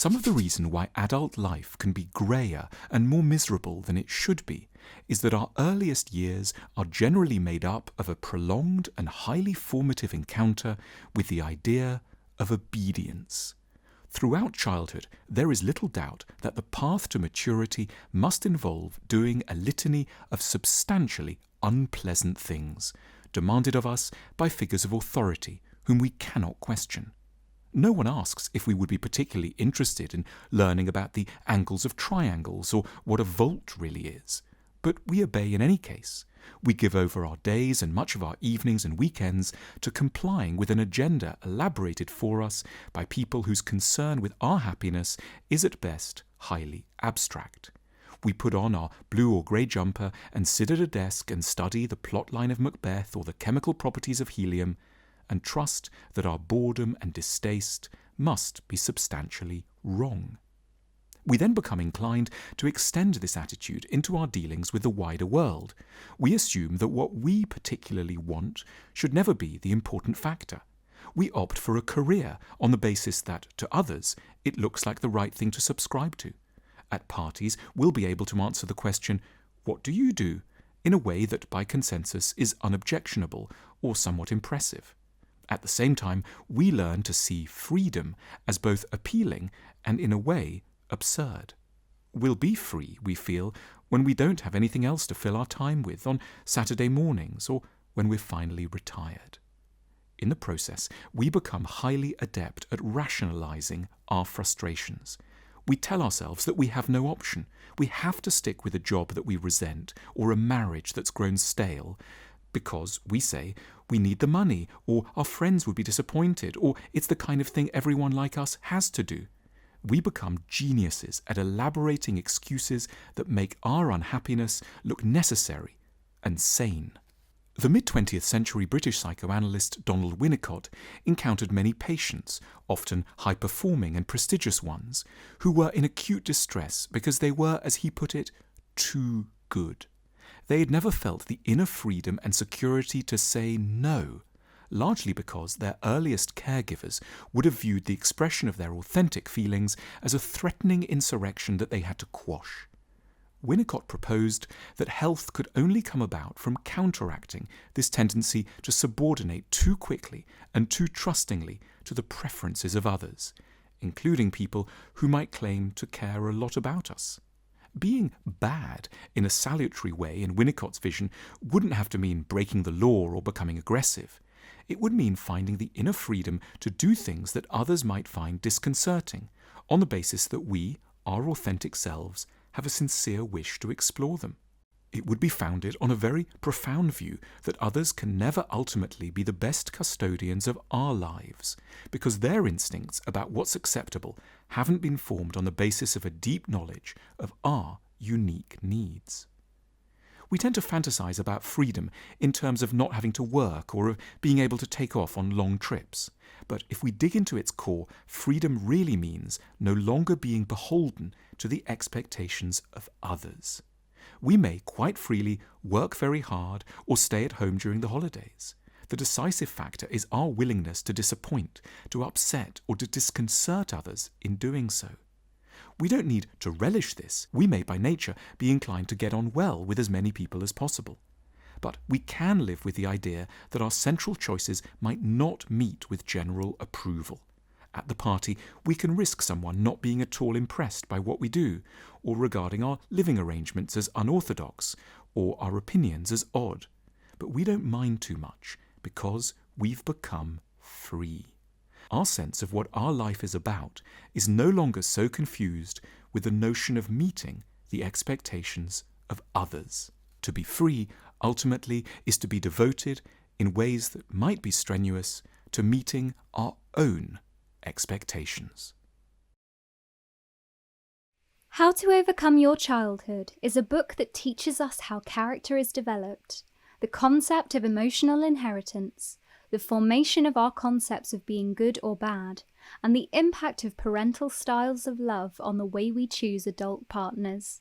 Some of the reason why adult life can be greyer and more miserable than it should be is that our earliest years are generally made up of a prolonged and highly formative encounter with the idea of obedience. Throughout childhood, there is little doubt that the path to maturity must involve doing a litany of substantially unpleasant things, demanded of us by figures of authority whom we cannot question. No one asks if we would be particularly interested in learning about the angles of triangles or what a volt really is, but we obey in any case. We give over our days and much of our evenings and weekends to complying with an agenda elaborated for us by people whose concern with our happiness is at best highly abstract. We put on our blue or grey jumper and sit at a desk and study the plotline of Macbeth or the chemical properties of helium, and trust that our boredom and distaste must be substantially wrong. We then become inclined to extend this attitude into our dealings with the wider world. We assume that what we particularly want should never be the important factor. We opt for a career on the basis that, to others, it looks like the right thing to subscribe to. At parties, we'll be able to answer the question, "What do you do?" in a way that by consensus is unobjectionable or somewhat impressive. At the same time, we learn to see freedom as both appealing and, in a way, absurd. We'll be free, we feel, when we don't have anything else to fill our time with on Saturday mornings or when we're finally retired. In the process, we become highly adept at rationalizing our frustrations. We tell ourselves that we have no option. We have to stick with a job that we resent or a marriage that's grown stale, because, we say, we need the money, or our friends would be disappointed, or it's the kind of thing everyone like us has to do. We become geniuses at elaborating excuses that make our unhappiness look necessary and sane. The mid-20th century British psychoanalyst Donald Winnicott encountered many patients, often high-performing and prestigious ones, who were in acute distress because they were, as he put it, too good. They had never felt the inner freedom and security to say no, largely because their earliest caregivers would have viewed the expression of their authentic feelings as a threatening insurrection that they had to quash. Winnicott proposed that health could only come about from counteracting this tendency to subordinate too quickly and too trustingly to the preferences of others, including people who might claim to care a lot about us. Being bad in a salutary way in Winnicott's vision wouldn't have to mean breaking the law or becoming aggressive. It would mean finding the inner freedom to do things that others might find disconcerting, on the basis that we, our authentic selves, have a sincere wish to explore them. It would be founded on a very profound view that others can never ultimately be the best custodians of our lives, because their instincts about what's acceptable haven't been formed on the basis of a deep knowledge of our unique needs. We tend to fantasize about freedom in terms of not having to work or of being able to take off on long trips. But if we dig into its core, freedom really means no longer being beholden to the expectations of others. We may quite freely work very hard or stay at home during the holidays. The decisive factor is our willingness to disappoint, to upset, or to disconcert others in doing so. We don't need to relish this. We may by nature be inclined to get on well with as many people as possible. But we can live with the idea that our central choices might not meet with general approval. At the party, we can risk someone not being at all impressed by what we do, or regarding our living arrangements as unorthodox, or our opinions as odd. But we don't mind too much, because we've become free. Our sense of what our life is about is no longer so confused with the notion of meeting the expectations of others. To be free, ultimately, is to be devoted, in ways that might be strenuous, to meeting our own expectations. How to Overcome Your Childhood is a book that teaches us how character is developed, the concept of emotional inheritance, the formation of our concepts of being good or bad, and the impact of parental styles of love on the way we choose adult partners.